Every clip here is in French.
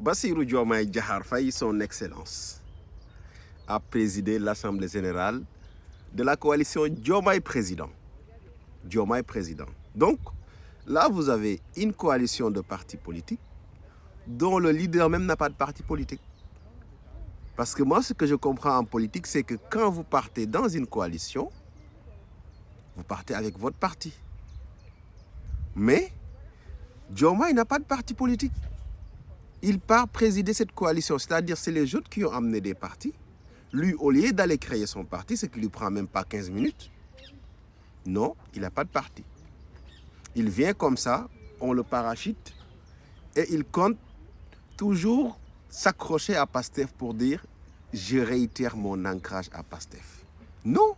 Bassirou Diomaye Diakhar Faye, son Excellence, a présidé l'Assemblée générale de la coalition Diomaye Président. Diomaye Président. Donc, là, vous avez une coalition de partis politiques dont le leader même n'a pas de parti politique. Parce que moi, ce que je comprends en politique, c'est que quand vous partez dans une coalition, vous partez avec votre parti. Mais Diomaye n'a pas de parti politique. Il part présider cette coalition, c'est-à-dire c'est les autres qui ont amené des partis. Lui, au lieu d'aller créer son parti, ce qui ne lui prend même pas 15 minutes, non, il n'a pas de parti. Il vient comme ça, on le parachute, et il compte toujours s'accrocher à Pastef pour dire « je réitère mon ancrage à Pastef ». Non,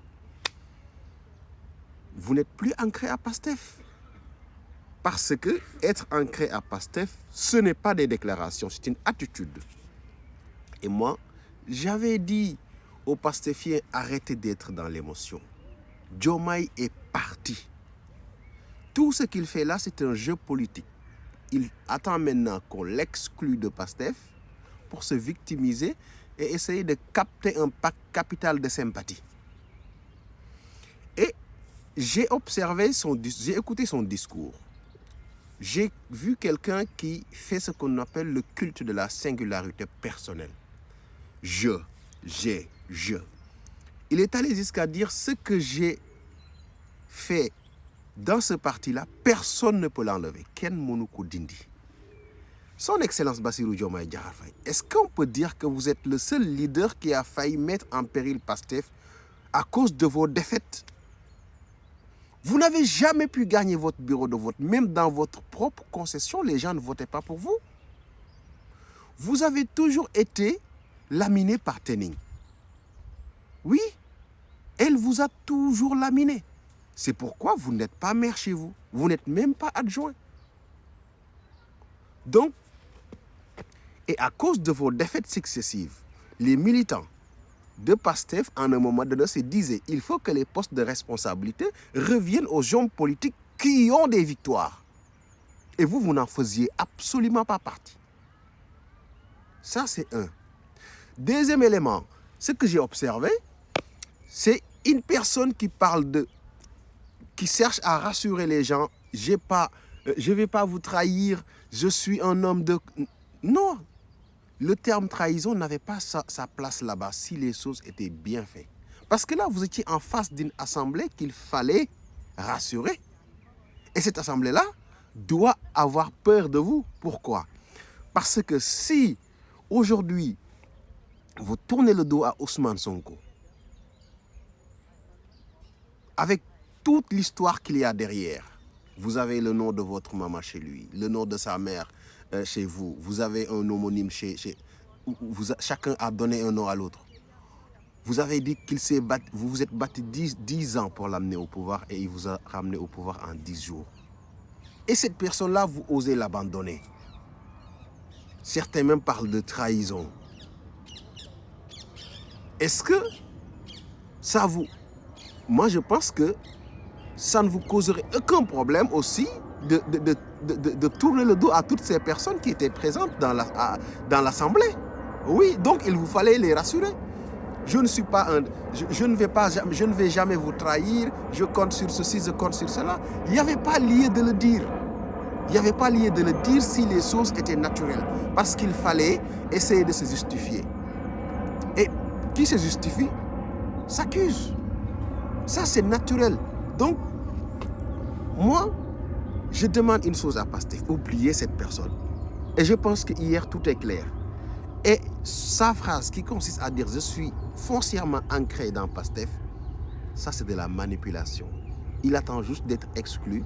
vous n'êtes plus ancré à Pastef. Parce que être ancré à Pastef, ce n'est pas des déclarations, c'est une attitude. Et moi, j'avais dit aux Pastefiens, arrêtez d'être dans l'émotion. Diomaye est parti. Tout ce qu'il fait là, c'est un jeu politique. Il attend maintenant qu'on l'exclue de Pastef pour se victimiser et essayer de capter un capital de sympathie. Et j'ai écouté son discours. J'ai vu quelqu'un qui fait ce qu'on appelle le culte de la singularité personnelle. J'ai. Il est allé jusqu'à dire ce que j'ai fait dans ce parti-là, personne ne peut l'enlever. Ken Monoukou Dindi. Son Excellence Bassirou Diomaye Diakhar Faye, est-ce qu'on peut dire que vous êtes le seul leader qui a failli mettre en péril Pastef à cause de vos défaites? Vous n'avez jamais pu gagner votre bureau de vote. Même dans votre propre concession, les gens ne votaient pas pour vous. Vous avez toujours été laminé par Tening. Oui, elle vous a toujours laminé. C'est pourquoi vous n'êtes pas maire chez vous. Vous n'êtes même pas adjoint. Donc, et à cause de vos défaites successives, les militants de Pastef, en un moment donné, se disaient il faut que les postes de responsabilité reviennent aux hommes politiques qui ont des victoires. Et vous n'en faisiez absolument pas partie. Ça, c'est un. Deuxième élément, ce que j'ai observé, c'est une personne qui parle qui cherche à rassurer les gens. Je ne vais pas vous trahir, je suis un homme de... Non, le terme trahison n'avait pas sa place là-bas si les choses étaient bien faites. Parce que là, vous étiez en face d'une assemblée qu'il fallait rassurer. Et cette assemblée-là doit avoir peur de vous. Pourquoi? Parce que si aujourd'hui, vous tournez le dos à Ousmane Sonko, avec toute l'histoire qu'il y a derrière, vous avez le nom de votre maman chez lui, le nom de sa mère chez vous, vous avez un homonyme chacun a donné un nom à l'autre. Vous avez dit qu'il s'est battu, vous vous êtes battu 10 ans pour l'amener au pouvoir et il vous a ramené au pouvoir en 10 jours. Et cette personne-là, vous osez l'abandonner. Certains même parlent de trahison. Est-ce que ça vous... Moi, je pense que ça ne vous causerait aucun problème aussi de tourner le dos à toutes ces personnes qui étaient présentes dans l'Assemblée. Oui, donc il vous fallait les rassurer. Je ne suis pas un... Je ne vais jamais vous trahir, je compte sur ceci, je compte sur cela. Il n'y avait pas lieu de le dire. Il n'y avait pas lieu de le dire si les choses étaient naturelles. Parce qu'il fallait essayer de se justifier. Et qui se justifie s'accuse. Ça, c'est naturel. Donc, moi, je demande une chose à Pastef. Oubliez cette personne. Et je pense qu'hier, tout est clair. Et sa phrase qui consiste à dire « je suis foncièrement ancré dans Pastef », ça, c'est de la manipulation. Il attend juste d'être exclu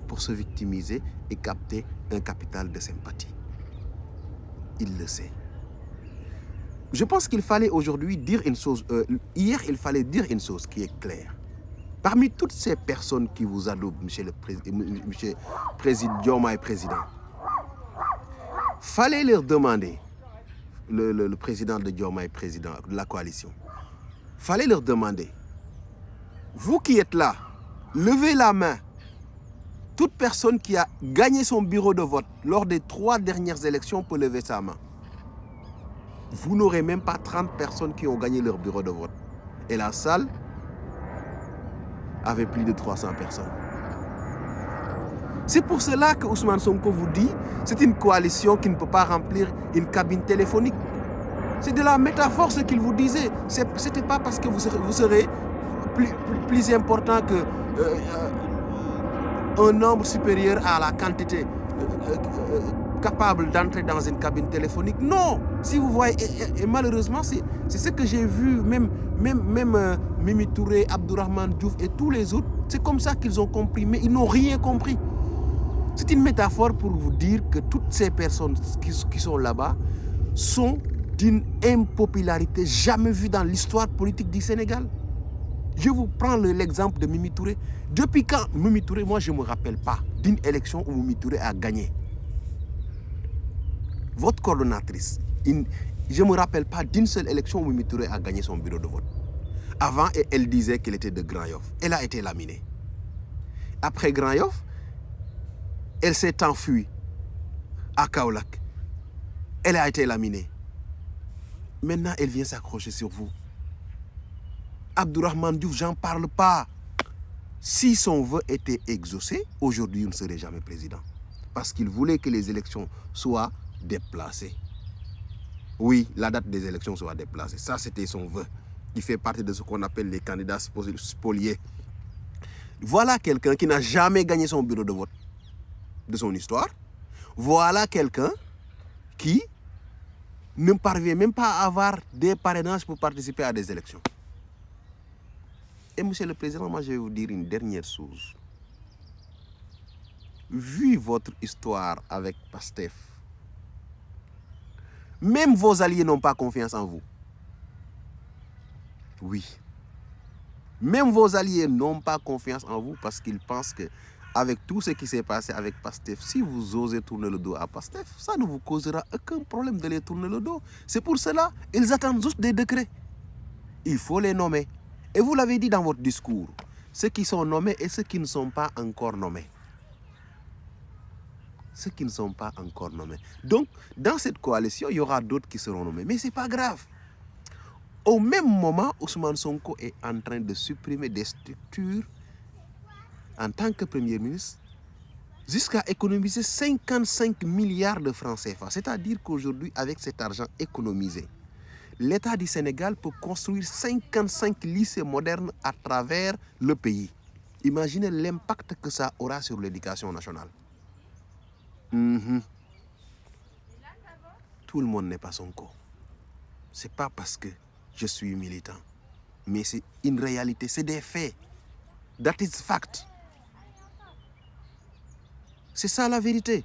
pour se victimiser et capter un capital de sympathie. Il le sait. Je pense qu'il fallait aujourd'hui dire une chose, hier il fallait dire une chose qui est claire. Parmi toutes ces personnes qui vous adoubent, monsieur le président Diomaye président, fallait leur demander, le président de Diomaye président de la coalition, fallait leur demander, vous qui êtes là, levez la main, Toute personne qui a gagné son bureau de vote lors des 3 dernières élections peut lever sa main. Vous n'aurez même pas 30 personnes qui ont gagné leur bureau de vote. Et la salle avait plus de 300 personnes. C'est pour cela que Ousmane Sonko vous dit c'est une coalition qui ne peut pas remplir une cabine téléphonique. C'est de la métaphore ce qu'il vous disait. Ce n'était pas parce que vous serez plus important que un nombre supérieur à la quantité capable d'entrer dans une cabine téléphonique. Non, si vous voyez, et malheureusement, c'est ce que j'ai vu, même Mimi Touré, Abdourahmane Diouf et tous les autres, c'est comme ça qu'ils ont compris, mais ils n'ont rien compris. C'est une métaphore pour vous dire que toutes ces personnes qui sont là-bas sont d'une impopularité jamais vue dans l'histoire politique du Sénégal. Je vous prends l'exemple de Mimi Touré. Depuis quand Mimi Touré, moi je ne me rappelle pas d'une élection où Mimi Touré a gagné. Votre coordonnatrice, je ne me rappelle pas d'une seule élection où Mimi Touré a gagné son bureau de vote. Avant, elle disait qu'elle était de Grand Yoff. Elle a été laminée. Après Grand Yoff, elle s'est enfuie à Kaolack. Elle a été laminée. Maintenant, elle vient s'accrocher sur vous. Abdourahmane Diouf, j'en parle pas. Si son vœu était exaucé, aujourd'hui, il ne serait jamais président. Parce qu'il voulait que les élections soient déplacées. Oui, la date des élections soit déplacée. Ça, c'était son vœu. Il fait partie de ce qu'on appelle les candidats spoliés. Voilà quelqu'un qui n'a jamais gagné son bureau de vote de son histoire. Voilà quelqu'un qui ne parvient même pas à avoir des parrainages pour participer à des élections. Et monsieur le président, moi je vais vous dire une dernière chose. Vu votre histoire avec Pastef, même vos alliés n'ont pas confiance en vous. Oui. Même vos alliés n'ont pas confiance en vous parce qu'ils pensent que avec tout ce qui s'est passé avec Pastef, si vous osez tourner le dos à Pastef, ça ne vous causera aucun problème de les tourner le dos. C'est pour cela qu'ils attendent juste des décrets. Il faut les nommer. Et vous l'avez dit dans votre discours, ceux qui sont nommés et ceux qui ne sont pas encore nommés. Ceux qui ne sont pas encore nommés. Donc, dans cette coalition, il y aura d'autres qui seront nommés. Mais ce n'est pas grave. Au même moment, Ousmane Sonko est en train de supprimer des structures en tant que Premier ministre jusqu'à économiser 55 milliards de francs CFA. C'est-à-dire qu'aujourd'hui, avec cet argent économisé, l'État du Sénégal peut construire 55 lycées modernes à travers le pays. Imaginez l'impact que ça aura sur l'éducation nationale. Tout le monde n'est pas Sonko. Ce n'est pas parce que je suis militant, mais c'est une réalité, c'est des faits. That is fact. C'est ça la vérité.